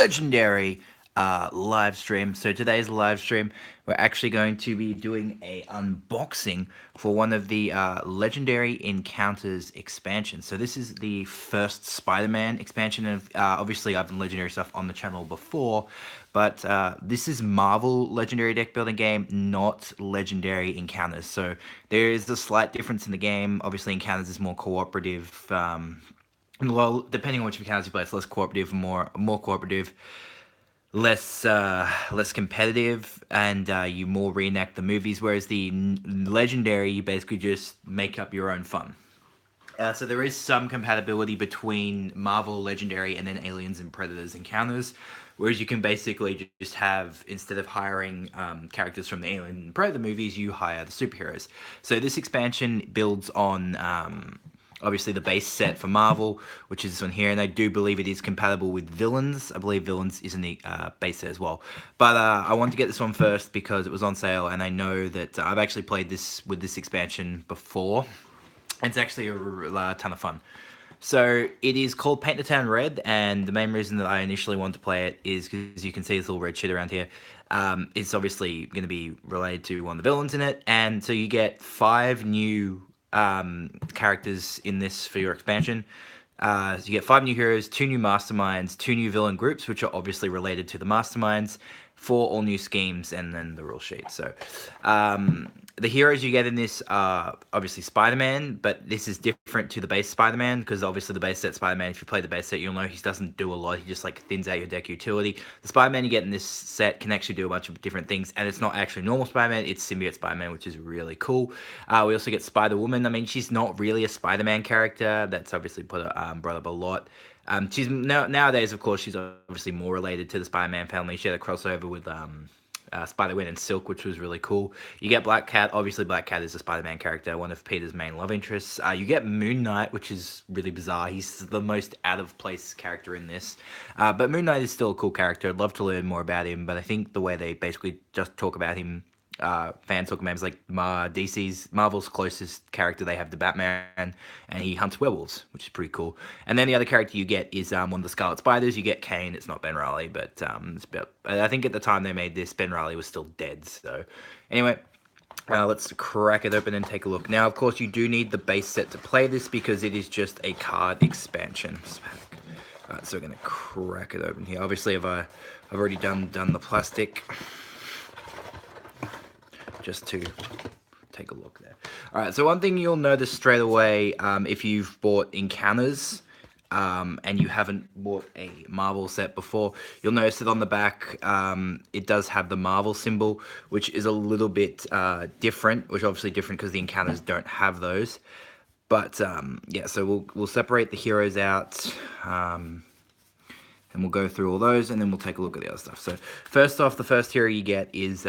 legendary live stream. So today's live stream, we're actually going to be doing a unboxing for one of the Legendary Encounters expansions. So this is the first Spider-Man expansion, and obviously I've done Legendary stuff on the channel before, but this is Marvel Legendary deck building game, not Legendary Encounters. So there is a slight difference in the game. Obviously Encounters is more cooperative. Well, depending on which mechanics you play, it's less cooperative, more cooperative, less competitive, and you more reenact the movies. Whereas the legendary, you basically just make up your own fun. So there is some compatibility between Marvel Legendary and then Aliens and Predators encounters, whereas you can basically just have, instead of hiring characters from the Alien and Predator movies, you hire the superheroes. So this expansion builds on obviously the base set for Marvel, which is this one here, and I do believe it is compatible with Villains. I believe Villains is in the base set as well. But I wanted to get this one first because it was on sale, and I know that I've actually played this with this expansion before. It's actually a ton of fun. So it is called Paint the Town Red, and the main reason that I initially wanted to play it is because you can see this little red shit around here. It's obviously going to be related to one of the villains in it, and so you get 5 new characters in this for your expansion. So you get 5 new heroes, 2 new masterminds, 2 new villain groups, which are obviously related to the masterminds, 4 all new schemes, and then the rule sheet. So the heroes you get in this are obviously Spider-Man, but this is different to the base Spider-Man because obviously the base set Spider-Man, if you play the base set, you'll know he doesn't do a lot. He just like thins out your deck utility. The Spider-Man you get in this set can actually do a bunch of different things, and it's not actually normal Spider-Man, it's symbiote Spider-Man, which is really cool. We also get Spider-Woman. I mean, she's not really a Spider-Man character. That's obviously brought up a lot. She's nowadays, of course, she's obviously more related to the Spider-Man family. She had a crossover with Spider-Man and Silk, which was really cool. You get Black Cat. Obviously, Black Cat is a Spider-Man character, one of Peter's main love interests. You get Moon Knight, which is really bizarre. He's the most out-of-place character in this. But Moon Knight is still a cool character. I'd love to learn more about him, but I think the way they basically just talk about him, fans talk about him, is like Marvel's closest character. They have the Batman, and he hunts werewolves, which is pretty cool. And then the other character you get is one of the Scarlet Spiders. You get Kane. It's not Ben Reilly, but it's about, I think at the time they made this, Ben Reilly was still dead. So anyway, let's crack it open and take a look. Now, of course, you do need the base set to play this because it is just a card expansion. Alright, so we're gonna crack it open here. Obviously, I've already done the plastic just to take a look there. All right, so one thing you'll notice straight away if you've bought Encounters and you haven't bought a Marvel set before, you'll notice that on the back it does have the Marvel symbol, which is a little bit different, which obviously different because the Encounters don't have those. But yeah, so we'll separate the heroes out. And we'll go through all those, and then we'll take a look at the other stuff. So first off, the first hero you get is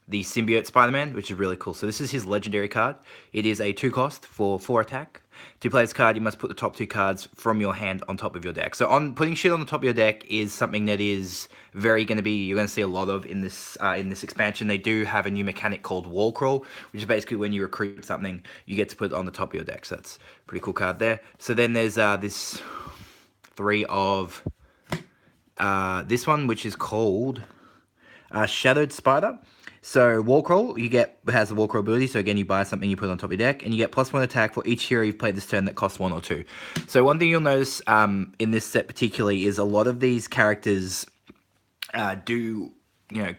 the Symbiote Spider-Man, which is really cool. So this is his legendary card. It is a 2 cost for 4 attack. To play this card, you must put the top 2 cards from your hand on top of your deck. So putting shit on the top of your deck is something that is you're going to see a lot of in this expansion. They do have a new mechanic called Wall Crawl, which is basically when you recruit something, you get to put it on the top of your deck. So that's a pretty cool card there. So then there's this 3 of this one, which is called Shadowed Spider. So Wall Crawl, has the Wall Crawl ability. So again, you buy something, you put it on top of your deck, and you get +1 attack for each hero you've played this turn that costs 1 or 2. So one thing you'll notice in this set particularly is a lot of these characters do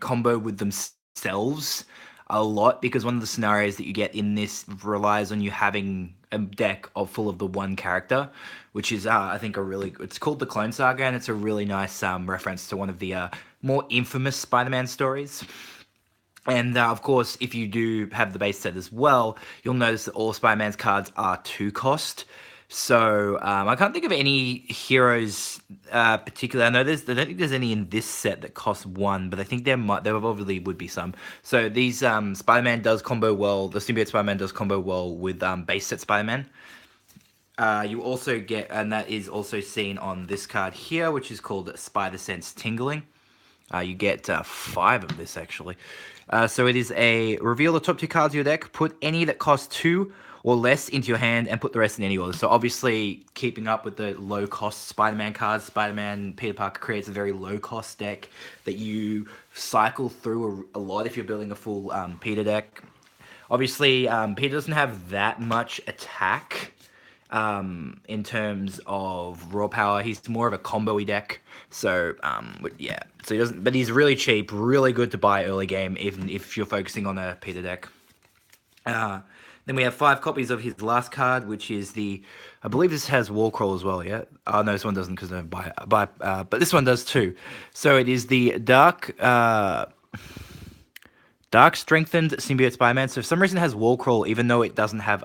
combo with themselves a lot, because one of the scenarios that you get in this relies on you having a deck full of the one character, which is I think it's called the Clone Saga, and it's a really nice reference to one of the more infamous Spider-Man stories. And of course, if you do have the base set as well, you'll notice that all Spider-Man's cards are 2 cost. So I can't think of any heroes particularly. I don't think there's any in this set that cost 1, but I think there obviously would be some. So these Spider-Man does combo well. The Symbiote Spider-Man does combo well with base set Spider-Man. You also get, and that is also seen on this card here, which is called Spider Sense Tingling. You get 5 of this, actually. So it is a reveal the top 2 cards of your deck, put any that cost 2 or less into your hand, and put the rest in any order. So obviously, keeping up with the low-cost Spider-Man cards, Spider-Man Peter Parker creates a very low-cost deck that you cycle through a lot if you're building a full Peter deck. Obviously, Peter doesn't have that much attack in terms of raw power. He's more of a combo-y deck. So, yeah. So he doesn't, but he's really cheap, really good to buy early game, even if you're focusing on a Peter deck. Then we have 5 copies of his last card, which is I believe this has Wallcrawl as well, yeah? Oh, no, this one doesn't because I don't buy, but this one does too. So it is the Dark Strengthened Symbiote Spider-Man. So for some reason it has Wallcrawl, even though it doesn't have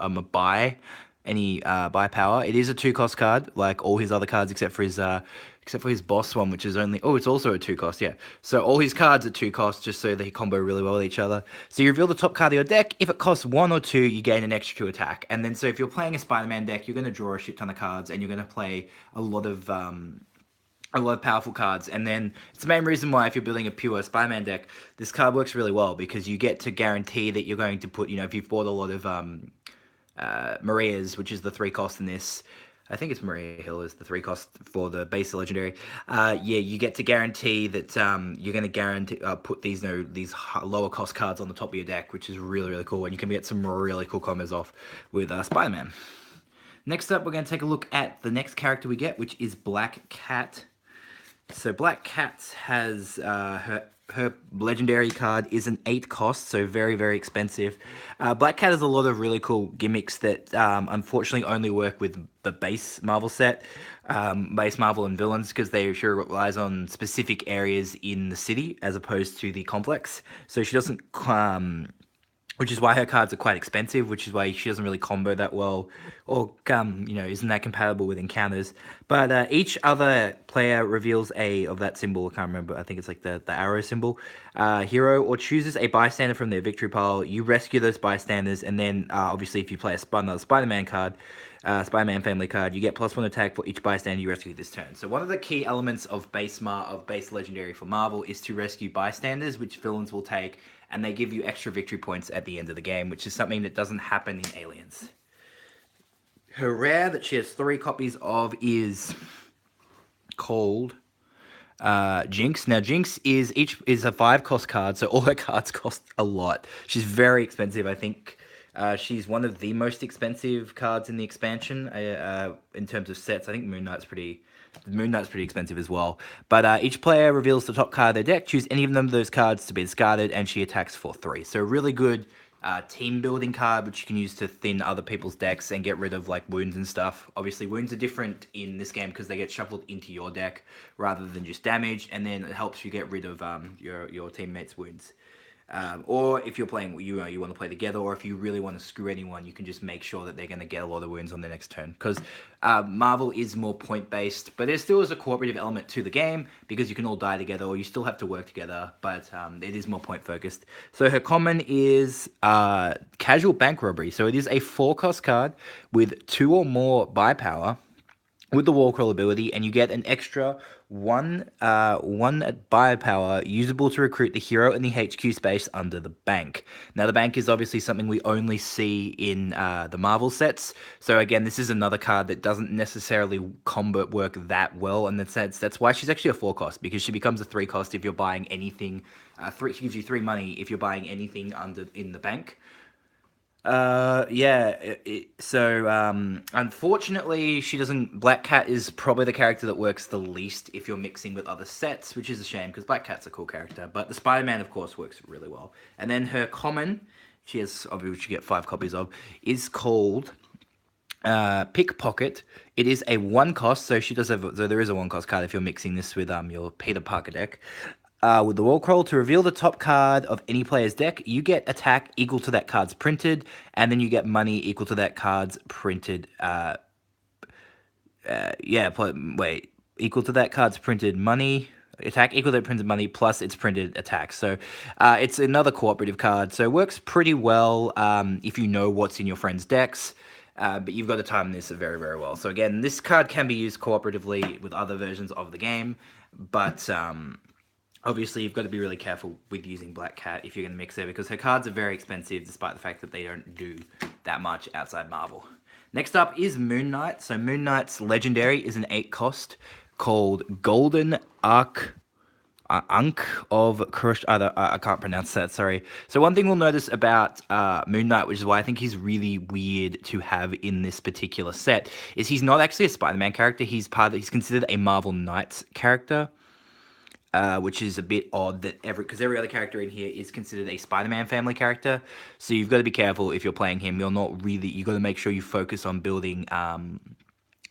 any buy power. It is a 2-cost card, like all his other cards except for his boss one, which is only it's also a 2-cost, yeah. So all his cards are 2 costs just so they combo really well with each other. So you reveal the top card of your deck. If it costs 1 or 2, you gain an extra 2 attack. And then so if you're playing a Spider-Man deck, you're going to draw a shit ton of cards and you're going to play a lot of powerful cards. And then it's the main reason why if you're building a pure Spider-Man deck, this card works really well because you get to guarantee that you're going to put, if you've bought a lot of Maria's, which is the 3 cost in this. I think it's Maria Hill is the 3 cost for the base legendary. You get to guarantee that you're going to guarantee put these lower cost cards on the top of your deck, which is really, really cool. And you can get some really cool combos off with Spider-Man. Next up, we're going to take a look at the next character we get, which is Black Cat. So Black Cat has her legendary card is an 8 cost, so very, very expensive. Black Cat has a lot of really cool gimmicks that unfortunately only work with the base Marvel set, base Marvel and villains, because they sure relies on specific areas in the city as opposed to the complex. So she doesn't which is why her cards are quite expensive, which is why she doesn't really combo that well, or isn't that compatible with encounters. But each other player reveals of that symbol. I can't remember. I think it's like the arrow symbol. Hero or chooses a bystander from their victory pile. You rescue those bystanders, and then obviously if you play another Spider-Man card, Spider-Man family card, you get +1 attack for each bystander you rescue this turn. So one of the key elements of base legendary for Marvel is to rescue bystanders, which villains will take, and they give you extra victory points at the end of the game, which is something that doesn't happen in Aliens. Her rare that she has 3 copies of is called Jinx. Now, Jinx is a 5-cost card, so all her cards cost a lot. She's very expensive. I think she's one of the most expensive cards in the expansion in terms of sets. I think Moon Knight's pretty expensive as well. But each player reveals the top card of their deck, choose any of those cards to be discarded, and she attacks for 3. So really good team building card, which you can use to thin other people's decks and get rid of like wounds and stuff. Obviously, wounds are different in this game because they get shuffled into your deck rather than just damage, and then it helps you get rid of your teammates' wounds. Or if you're playing, you want to play together, or if you really want to screw anyone, you can just make sure that they're going to get a lot of wounds on the next turn. Because Marvel is more point-based, but there still is a cooperative element to the game because you can all die together, or you still have to work together, but it is more point-focused. So her common is Casual Bank Robbery. So it is a 4-cost card with 2 or more buy power with the Wallcrawl ability, and you get an extra one buy power usable to recruit the hero in the HQ space under the bank. Now, the bank is obviously something we only see in the Marvel sets. So again, this is another card that doesn't necessarily combo work that well in that sense. That's why she's actually a 4-cost, because she becomes a 3-cost if you're buying anything. She gives you 3 money if you're buying anything in the bank. Unfortunately, she doesn't. Black Cat is probably the character that works the least if you're mixing with other sets, which is a shame because Black Cat's a cool character. But the Spider-Man, of course, works really well. And then her common, she has obviously, which you get 5 copies of, is called Pickpocket. It is a 1-cost, so she does have. So there is a 1-cost card if you're mixing this with your Peter Parker deck. With the Wallcrawl, to reveal the top card of any player's deck, you get attack equal to that card's printed, and then you get money equal to that card's printed. Equal to that card's printed money. Attack equal to that printed money plus its printed attack. So it's another cooperative card. So it works pretty well if you know what's in your friend's decks. But you've got to time this very, very well. So again, this card can be used cooperatively with other versions of the game, but Obviously, you've got to be really careful with using Black Cat if you're going to mix her, because her cards are very expensive, despite the fact that they don't do that much outside Marvel. Next up is Moon Knight. So Moon Knight's legendary is an 8 cost called Golden Arc. Ankh of Krush. I can't pronounce that. Sorry. So one thing we'll notice about Moon Knight, which is why I think he's really weird to have in this particular set, is he's not actually a Spider-Man character. He's considered a Marvel Knights character. Which is a bit odd that because every other character in here is considered a Spider-Man family character, so you've got to be careful if you're playing him. You got to make sure you focus on building,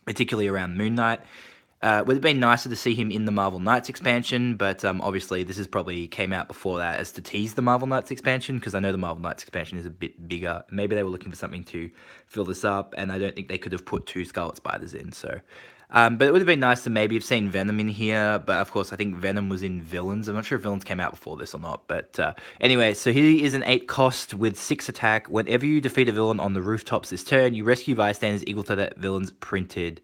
particularly around Moon Knight. Would have been nicer to see him in the Marvel Knights expansion, but obviously this is probably came out before that as to tease the Marvel Knights expansion, because I know the Marvel Knights expansion is a bit bigger. Maybe they were looking for something to fill this up, and I don't think they could have put 2 Scarlet Spiders in, so... but it would have been nice to maybe have seen Venom in here, but of course I think Venom was in Villains. I'm not sure if Villains came out before this or not, but anyway, so he is an 8 cost with 6 attack. Whenever you defeat a villain on the rooftops this turn, you rescue bystanders equal to that villain's printed,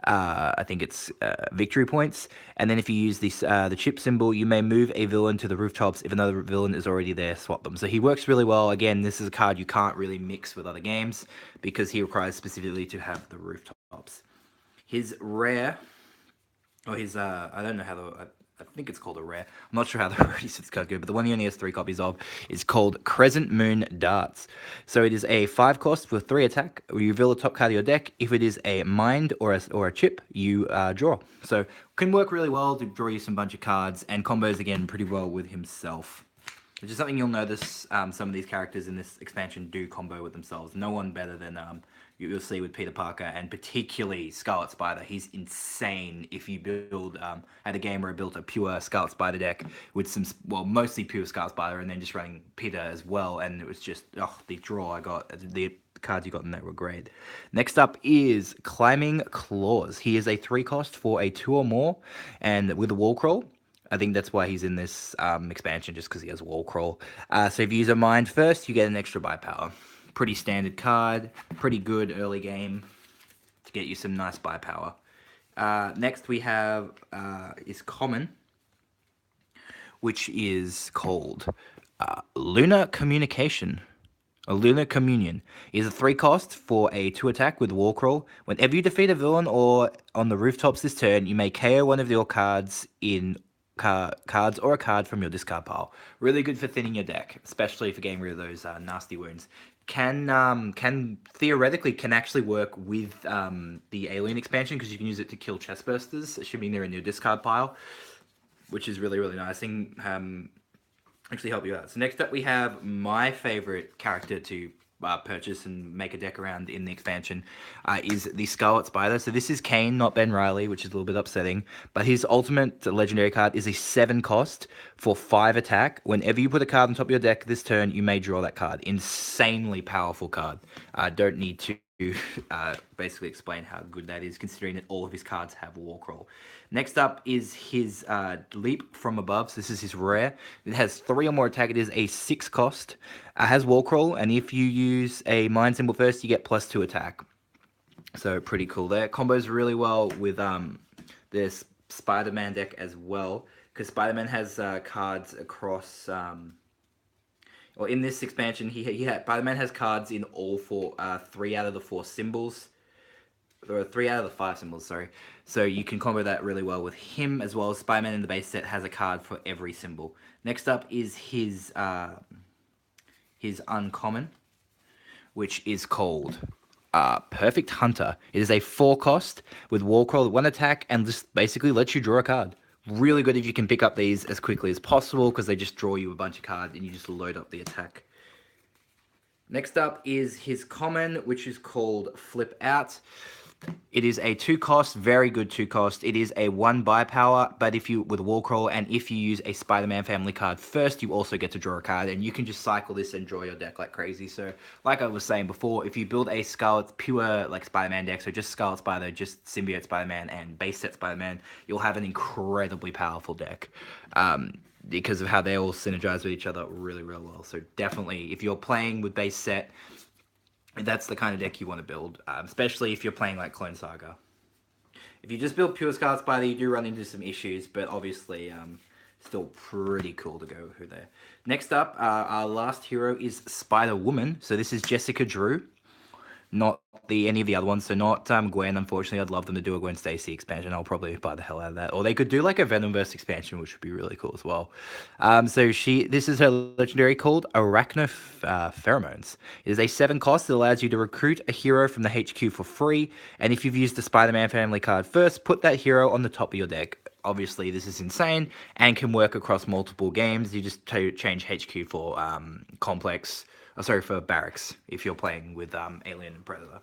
I think it's victory points, and then if you use this the chip symbol, you may move a villain to the rooftops. If another villain is already there, swap them. So he works really well. Again, this is a card you can't really mix with other games because he requires specifically to have the rooftops. His rare, or his, I don't know how I think it's called a rare. I'm not sure how the resistance card go, but the one he only has 3 copies of is called Crescent Moon Darts. So it is a 5 cost with 3 attack. You reveal the top card of your deck. If it is a mind or a chip, you draw. So can work really well to draw you some bunch of cards, and combos again pretty well with himself. Which is something you'll notice some of these characters in this expansion do combo with themselves. No one better than you'll see with Peter Parker, and particularly Scarlet Spider. He's insane if you build, had a game where I built a pure Scarlet Spider deck with some, well, mostly pure Scarlet Spider, and then just running Peter as well, and it was just, the draw I got, the cards you got in there were great. Next up is Climbing Claws. He is a 3 cost for a 2 or more, and with a wall crawl. I think that's why he's in this expansion, just because he has wall crawl. So if you use a mind first, you get an extra buy power. Pretty standard card, pretty good early game to get you some nice buy power. Next we have is common, which is called Lunar Communication. A Lunar Communion is a 3 cost for a 2 attack with wall crawl. Whenever you defeat a villain or on the rooftops this turn, you may KO one of your cards in cards or a card from your discard pile. Really good for thinning your deck, especially for getting rid of those nasty wounds. Can theoretically actually work with the Alien expansion, because you can use it to kill chestbursters, assuming they're in your discard pile, which is really nice thing. Actually help you out. So next up we have my favorite character to purchase and make a deck around in the expansion is the Scarlet Spider. So this is Kane, not Ben Reilly, which is a little bit upsetting. But his ultimate legendary card is a 7 cost for 5 attack. Whenever you put a card on top of your deck this turn, you may draw that card. Insanely powerful card. Don't need to basically explain how good that is, considering that all of his cards have wall crawl. Next up is his Leap from Above. So this is his rare. It has 3 or more attack. It is a 6 cost. Has wall crawl, and if you use a mind symbol first, you get +2 attack. So pretty cool there. Combos really well with this Spider-Man deck as well, because Spider-Man has cards across. Well, in this expansion, Spider-Man has cards in all 3 out of the 4 symbols. There are 3 out of the 5 symbols, sorry. So you can combo that really well with him, as well as Spider-Man in the base set has a card for every symbol. Next up is his uncommon, which is called Perfect Hunter. It is a 4 cost with wall crawl, 1 attack, and just basically lets you draw a card. Really good if you can pick up these as quickly as possible, because they just draw you a bunch of cards and you just load up the attack. Next up is his common, which is called Flip Out. It is a 2 cost, very good 2 cost. It is a 1 buy power, but if you with wall crawl, and if you use a Spider-Man family card first, you also get to draw a card, and you can just cycle this and draw your deck like crazy. So, like I was saying before, if you build a Scarlet pure like Spider-Man deck, so just Scarlet Spider, just Symbiote Spider-Man, and base set Spider-Man, you'll have an incredibly powerful deck. Because of how they all synergize with each other really well. So definitely, if you're playing with base set, that's the kind of deck you want to build, especially if you're playing like Clone Saga. If you just build pure Scarlet Spider, you do run into some issues, but obviously Still pretty cool to go through there. Next up, our last hero is Spider-Woman. So this is Jessica Drew, not any of the other ones. So not Gwen. Unfortunately, I'd love them to do a Gwen Stacy expansion. I'll probably buy the hell out of that. Or they could do like a Venomverse expansion, which would be really cool as well. So this is her legendary called Arachnopheromones. It is a 7 cost that allows you to recruit a hero from the HQ for free. And if you've used the Spider-Man family card first, put that hero on the top of your deck. Obviously, this is insane and can work across multiple games. You just change HQ for Complex. Oh, sorry, for Barracks if you're playing with Alien and Predator.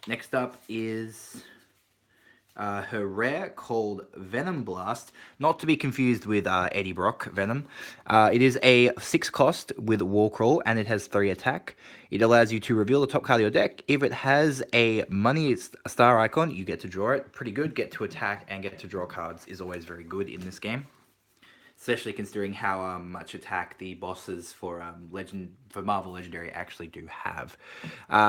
Next up is her rare called Venom Blast, not to be confused with Eddie Brock Venom. It is a 6 cost with Warcrawl and it has 3 attack. It allows you to reveal the top card of your deck. If it has a money star icon, you get to draw it. Pretty good. Get to attack and get to draw cards is always very good in this game, especially considering how much attack the bosses for Marvel Legendary actually do have.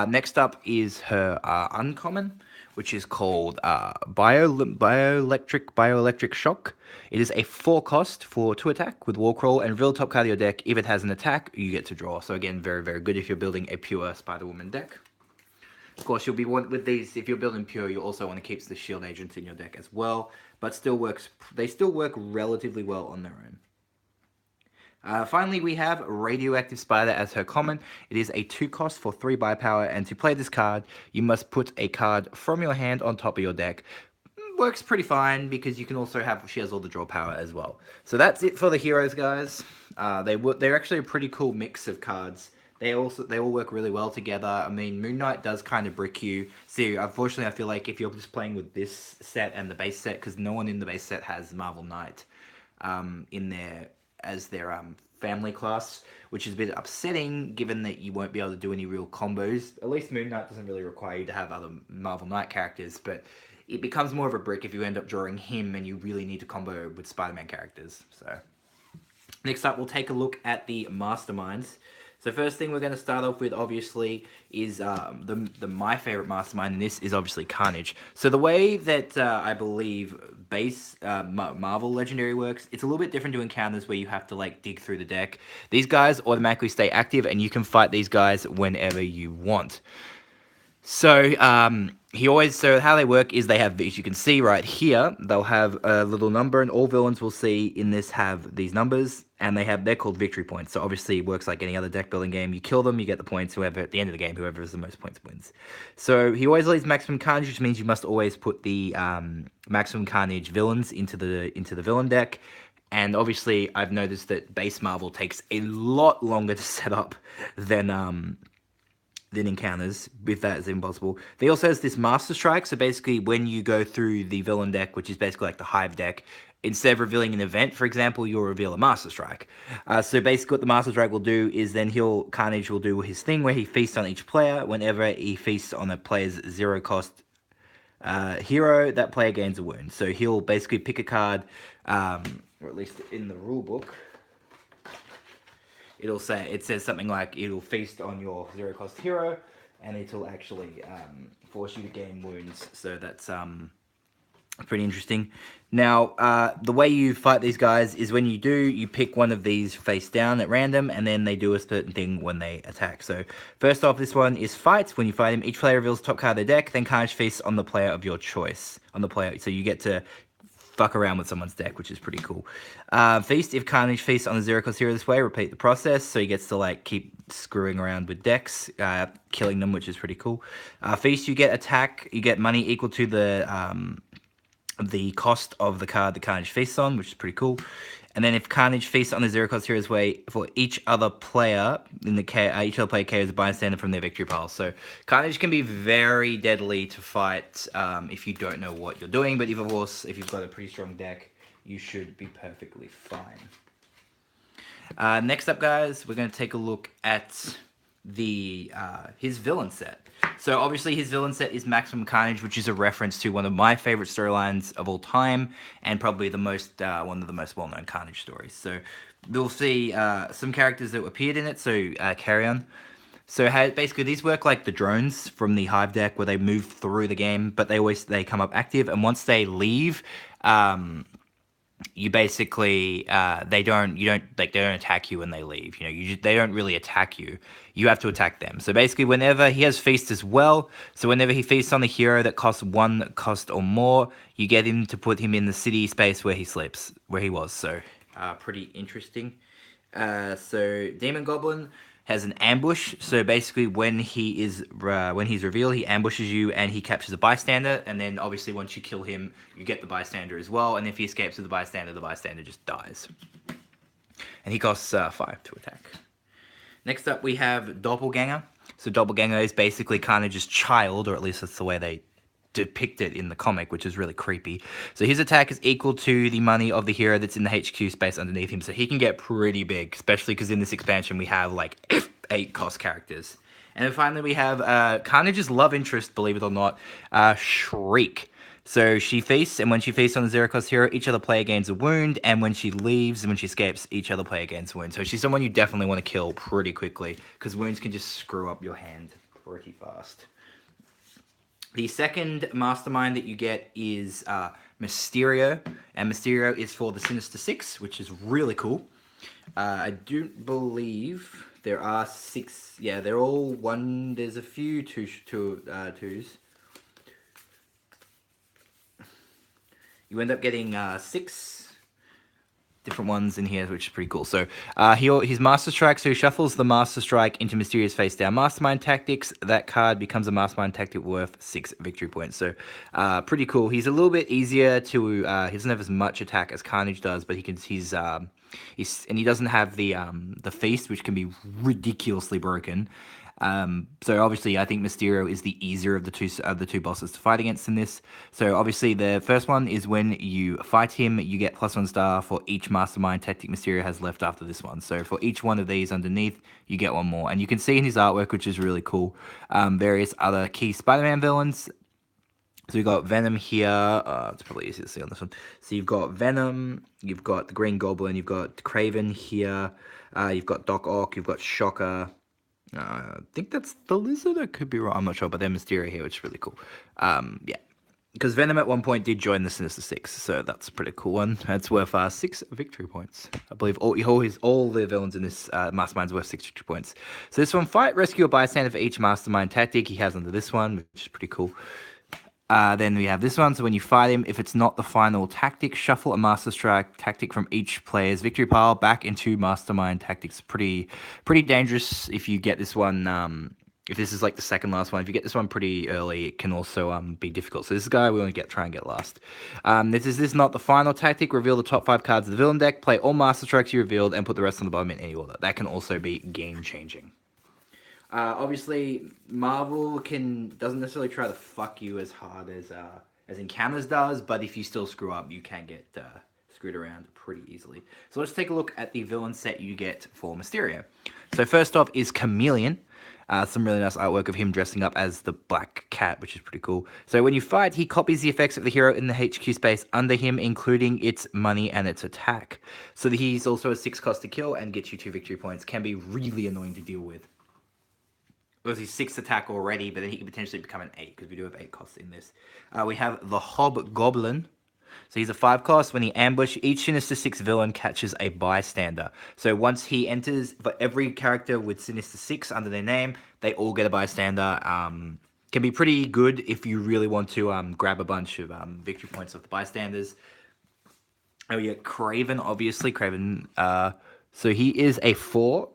Next up is her uncommon, which is called Bioelectric Shock. It is a 4 cost for 2 attack with Warcrawl and reveal top card of your deck. If it has an attack, you get to draw. So again, very, very good if you're building a pure Spider-Woman deck. Of course, you'll be with these, if you're building pure, you also want to keep the shield agents in your deck as well, but they still work relatively well on their own. Finally, we have Radioactive Spider as her common. It is a 2 cost for 3 power, and to play this card, you must put a card from your hand on top of your deck. Works pretty fine because you can also she has all the draw power as well. So that's it for the heroes, guys. They're actually a pretty cool mix of cards. They all work really well together. I mean, Moon Knight does kind of brick you. See, unfortunately, I feel like if you're just playing with this set and the base set, because no one in the base set has Marvel Knight in there as their family class, which is a bit upsetting given that you won't be able to do any real combos. At least Moon Knight doesn't really require you to have other Marvel Knight characters, but it becomes more of a brick if you end up drawing him and you really need to combo with Spider-Man characters. So next up, we'll take a look at the Masterminds. So first thing we're going to start off with, obviously, is my favorite mastermind, and this is obviously Carnage. So the way that I believe base Marvel Legendary works, it's a little bit different to encounters where you have to like dig through the deck. These guys automatically stay active, and you can fight these guys whenever you want. So how they work is they have, as you can see right here, they'll have a little number, and all villains will see in this have these numbers, and they're called victory points. So obviously it works like any other deck building game. You kill them, you get the points. Whoever at the end of the game, whoever has the most points wins. So he always leaves maximum carnage, which means you must always put the maximum carnage villains into the villain deck. And obviously I've noticed that base Marvel takes a lot longer to set up than encounters, if that is impossible. They also has this Master Strike, so basically when you go through the villain deck, which is basically like the Hive deck, instead of revealing an event, for example, you'll reveal a Master Strike. So basically what the Master Strike will do is then Carnage will do his thing where he feasts on each player. Whenever he feasts on a player's 0 cost hero, that player gains a wound. So he'll basically pick a card, or at least in the rule book, it says something like it'll feast on your 0 cost hero, and it'll actually force you to gain wounds. So that's pretty interesting. Now, the way you fight these guys is when you pick one of these face down at random, and then they do a certain thing when they attack. So first off, this one is fight. When you fight him, each player reveals the top card of their deck, then Carnage feasts on the player of your choice. So you get to fuck around with someone's deck, which is pretty cool. Feast, if Carnage feasts on a 0 cost hero this way, repeat the process, so he gets to like keep screwing around with decks, killing them, which is pretty cool. Feast, you get attack, you get money equal to the cost of the card that Carnage feasts on, which is pretty cool. And then if Carnage feasts on the 0 cost hero's way, for each other player each other player KOs a bystander from their victory pile. So Carnage can be very deadly to fight if you don't know what you're doing, but if you've got a pretty strong deck, you should be perfectly fine. Next up, guys, we're going to take a look at his villain set. So obviously his villain set is Maximum Carnage, which is a reference to one of my favorite storylines of all time, and probably one of the most well-known Carnage stories. So we'll see some characters that appeared in it. So Carrion. So basically these work like the drones from the Hive deck, where they move through the game, but they come up active, and once they leave, you basically they don't attack you when they leave. They don't really attack you. You have to attack them. So basically, whenever he has feast as well, so whenever he feasts on a hero that costs 1 cost or more, you get him to put him in the city space where he sleeps, where he was. So pretty interesting. So Demon Goblin has an ambush. So basically, when he's revealed, he ambushes you and he captures a bystander. And then obviously, once you kill him, you get the bystander as well. And if he escapes with the bystander just dies. And he costs 5 to attack. Next up, we have Doppelganger. So Doppelganger is basically kind of just child, or at least that's the way they depict it in the comic, which is really creepy. So his attack is equal to the money of the hero that's in the HQ space underneath him. So he can get pretty big, especially because in this expansion we have like 8 cost characters. And then finally we have kind of just love interest, believe it or not, Shriek. So she feasts, and when she feasts on the 0 cost hero, each other player gains a wound, and when she leaves and when she escapes, each other player gains a wound. So she's someone you definitely want to kill pretty quickly, because wounds can just screw up your hand pretty fast. The second mastermind that you get is Mysterio, and Mysterio is for the Sinister Six, which is really cool. I do believe there are 6. Yeah, they're all one. There's a few twos. You end up getting 6 different ones in here, which is pretty cool. So his Master Strike, so he shuffles the Master Strike into Mysterious Face Down Mastermind Tactics. That card becomes a Mastermind Tactic worth 6 victory points. So pretty cool. He's a little bit easier to, he doesn't have as much attack as Carnage does, but and he doesn't have the Feast, which can be ridiculously broken. So obviously, I think Mysterio is the easier of the two bosses to fight against in this. So obviously, the first one is when you fight him, you get +1 star for each Mastermind Tactic Mysterio has left after this one. So for each one of these underneath, you get 1 more, and you can see in his artwork, which is really cool, various other key Spider-Man villains. So you've got Venom here. It's probably easy to see on this one. So you've got Venom, you've got the Green Goblin, you've got Kraven here, you've got Doc Ock, you've got Shocker. I think that's the Lizard. I could be wrong. I'm not sure, but then Mysterio here, which is really cool. Yeah, because Venom at one point did join the Sinister Six, so that's a pretty cool one. It's worth 6 victory points. I believe all the villains in this mastermind's worth 6 victory points. So this one, fight, rescue a bystander for each mastermind tactic he has under this one, which is pretty cool. Then we have this one. So when you fight him, if it's not the final tactic, shuffle a Master Strike tactic from each player's victory pile back into Mastermind Tactics. Pretty dangerous if you get this one. If this is like the second last one, if you get this one pretty early, it can also be difficult. So this guy we want to try and get last. This is not the final tactic. Reveal the top 5 cards of the villain deck. Play all Master Strikes you revealed and put the rest on the bottom in any order. That can also be game changing. Obviously, Marvel doesn't necessarily try to fuck you as hard as Encounters does, but if you still screw up, you can get screwed around pretty easily. So let's take a look at the villain set you get for Mysterio. So first off is Chameleon. Some really nice artwork of him dressing up as the Black Cat, which is pretty cool. So when you fight, he copies the effects of the hero in the HQ space under him, including its money and its attack. So he's also a 6 cost to kill and gets you 2 victory points. Can be really annoying to deal with. He's 6 attack already, but then he can potentially become an 8 because we do have 8 costs in this. We have the Hobgoblin. So he's a 5 cost. When he ambush, each Sinister Six villain catches a bystander. So once he enters, for every character with Sinister Six under their name, they all get a bystander. Can be pretty good if you really want to grab a bunch of victory points of the bystanders. And we get Kraven, obviously. Kraven. So he is a 4.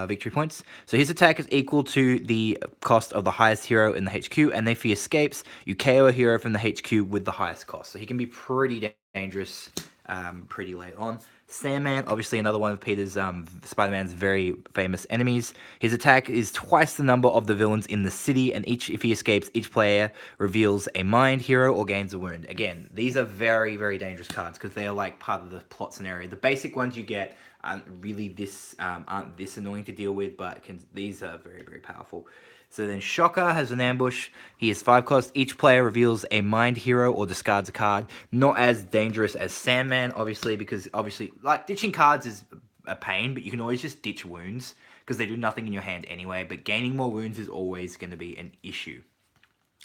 Victory points. So his attack is equal to the cost of the highest hero in the HQ, and if he escapes, you KO a hero from the HQ with the highest cost. So he can be pretty dangerous pretty late on. Sandman, obviously another one of Peter's Spider-Man's very famous enemies. His attack is twice the number of the villains in the city, and if he escapes, each player reveals a mind hero or gains a wound. Again, these are very, very dangerous cards because they are like part of the plot scenario. The basic ones you get aren't really this annoying to deal with, but these are very, very powerful. So then Shocker has an ambush. He has 5 cost. Each player reveals a mind hero or discards a card. Not as dangerous as Sandman, obviously, because like ditching cards is a pain, but you can always just ditch wounds because they do nothing in your hand anyway. But gaining more wounds is always going to be an issue.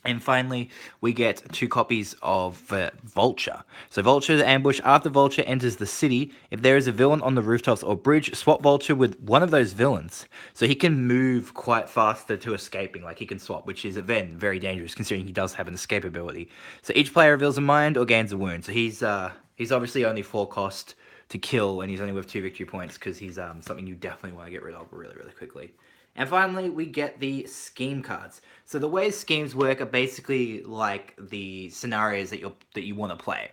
And finally, we get 2 copies of Vulture. So Vulture's ambush. After Vulture enters the city, if there is a villain on the rooftops or bridge, swap Vulture with one of those villains. So he can move quite faster to escaping, like he can swap, which is then very dangerous considering he does have an escape ability. So each player reveals a mind or gains a wound. So he's obviously only 4 cost to kill, and he's only worth 2 victory points because he's something you definitely want to get rid of really, really quickly. And finally, we get the scheme cards. So the way schemes work are basically like the scenarios that you want to play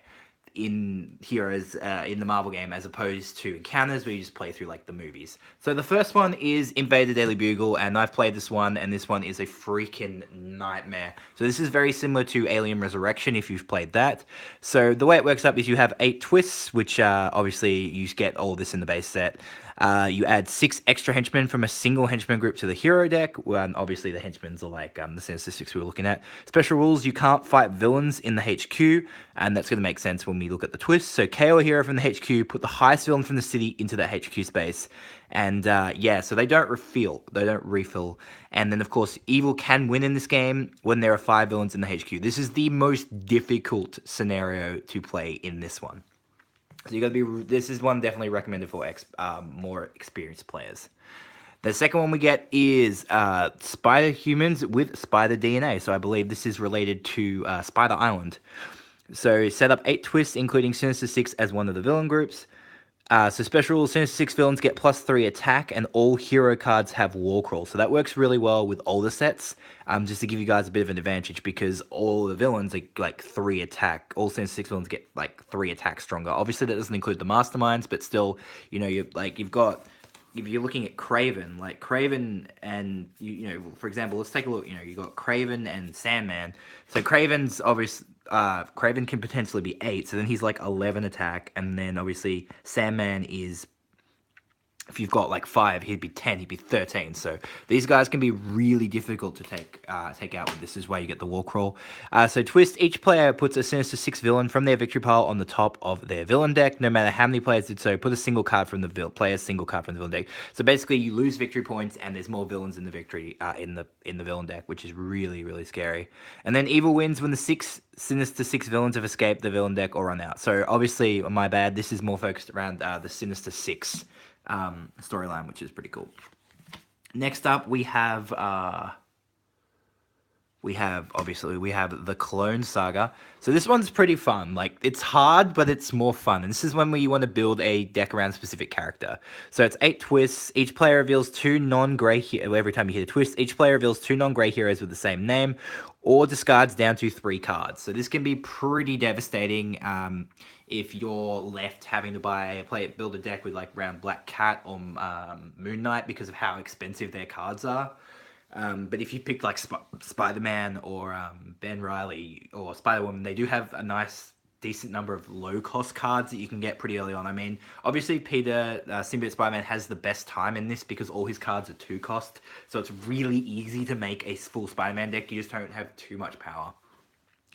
in Heroes in the Marvel game, as opposed to encounters where you just play through like the movies. So the first one is Invade the Daily Bugle, and I've played this one, and this one is a freaking nightmare. So this is very similar to Alien Resurrection if you've played that. So the way it works up is you have 8 twists, which obviously you get all this in the base set. You add 6 extra henchmen from a single henchman group to the hero deck. Obviously, the henchmen are like the Sinister Six we were looking at. Special rules: you can't fight villains in the HQ, and that's going to make sense when we look at the twist. So, KO a hero from the HQ, put the highest villain from the city into that HQ space, and yeah, so they don't refill. And then, of course, evil can win in this game when there are 5 villains in the HQ. This is the most difficult scenario to play in this one. So you got to be. This is one definitely recommended for more experienced players. The second one we get is Spider Humans with Spider DNA. So I believe this is related to Spider Island. So set up 8 twists, including Sinister Six as one of the villain groups. So special rules: Sinister Six villains get +3 attack, and all hero cards have wall crawl. So that works really well with older sets, just to give you guys a bit of an advantage, because all the villains are like 3 attack. All Sinister Six villains get like 3 attack stronger. Obviously that doesn't include the masterminds, but still, you've got, if you're looking at Kraven, like Kraven and for example, let's take a look. You got Kraven and Sandman. So Kraven's obviously Kraven can potentially be 8, so then he's like 11 attack, and then obviously Sandman is, if you've got like 5, he'd be 10, he'd be 13. So these guys can be really difficult to take out with this. Is why you get the wall crawl. So twist: each player puts a Sinister Six villain from their victory pile on the top of their villain deck. No matter how many players did so, put a single card from the single card from the villain deck. So basically, you lose victory points, and there's more villains in the victory in the villain deck, which is really, really scary. And then evil wins when the 6 Sinister Six villains have escaped the villain deck or run out. So obviously, my bad. This is more focused around the Sinister Six storyline, which is pretty cool. Next up, we have the Clone Saga. So this one's pretty fun. Like, it's hard, but it's more fun. And this is one where you want to build a deck around a specific character. So it's 8 twists. Each player reveals 2 non-gray heroes. Every time you hit a twist, each player reveals 2 non-gray heroes with the same name, or discards down to 3 cards. So this can be pretty devastating if you're left having to build a deck with like around Black Cat or Moon Knight because of how expensive their cards are. But if you pick like Spider-Man or Ben Reilly or Spider-Woman, they do have a nice, decent number of low-cost cards that you can get pretty early on. I mean, obviously Peter, Symbiote Spider-Man, has the best time in this because all his cards are 2 cost. So it's really easy to make a full Spider-Man deck. You just don't have too much power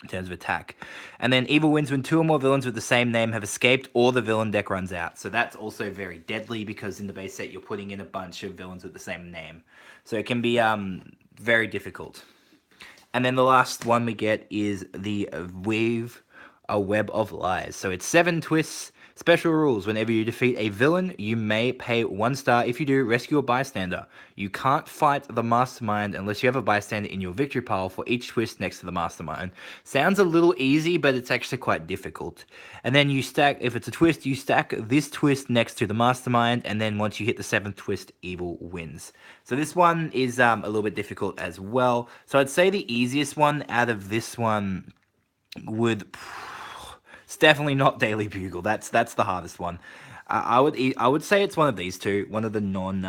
in terms of attack. And then evil wins when 2 or more villains with the same name have escaped or the villain deck runs out. So that's also very deadly because in the base set you're putting in a bunch of villains with the same name. So it can be very difficult. And then the last one we get is the Weave a Web of Lies. So it's 7 twists. Special rules: whenever you defeat a villain, you may pay 1 star. If you do, rescue a bystander. You can't fight the mastermind unless you have a bystander in your victory pile for each twist next to the mastermind. Sounds a little easy, but it's actually quite difficult. And then you stack, if it's a twist, you stack this twist next to the mastermind, and then once you hit the 7th twist, evil wins. So this one is a little bit difficult as well. So I'd say the easiest one out of this one would... It's definitely not Daily Bugle. That's the hardest one. I would say it's one of these 2, one of the non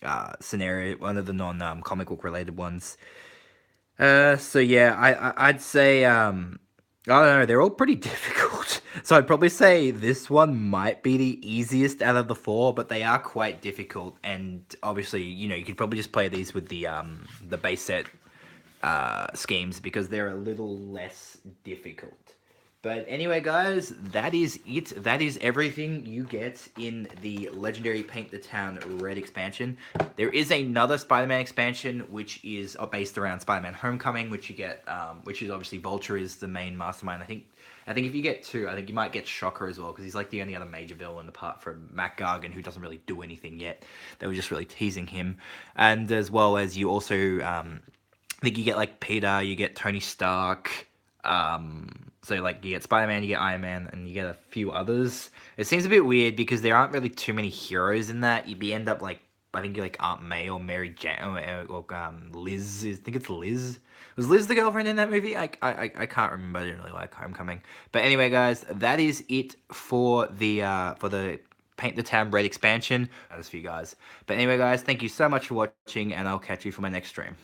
one of the non comic book related ones. So yeah, I'd say I don't know. They're all pretty difficult. So I'd probably say this one might be the easiest out of the 4, but they are quite difficult. And obviously, you could probably just play these with the base set schemes because they're a little less difficult. But anyway, guys, that is it. That is everything you get in the Legendary Paint the Town Red expansion. There is another Spider-Man expansion, which is based around Spider-Man Homecoming, which you get, which is obviously Vulture is the main mastermind. I think if you get two, I think you might get Shocker as well, because he's like the only other major villain apart from Mac Gargan, who doesn't really do anything yet. They were just really teasing him. And as well as you also, I think you get like Peter, you get Tony Stark, so like you get Spider-Man, you get Iron Man, and you get a few others. It seems a bit weird because there aren't really too many heroes in that. You'd be end up like I think you're like Aunt May or Mary Jane or Liz. I think it's Liz. Was Liz the girlfriend in that movie? I can't remember. I didn't really like Homecoming. But anyway, guys, that is it for the Paint the Town Red expansion. That is for you guys. But anyway, guys, thank you so much for watching, and I'll catch you for my next stream.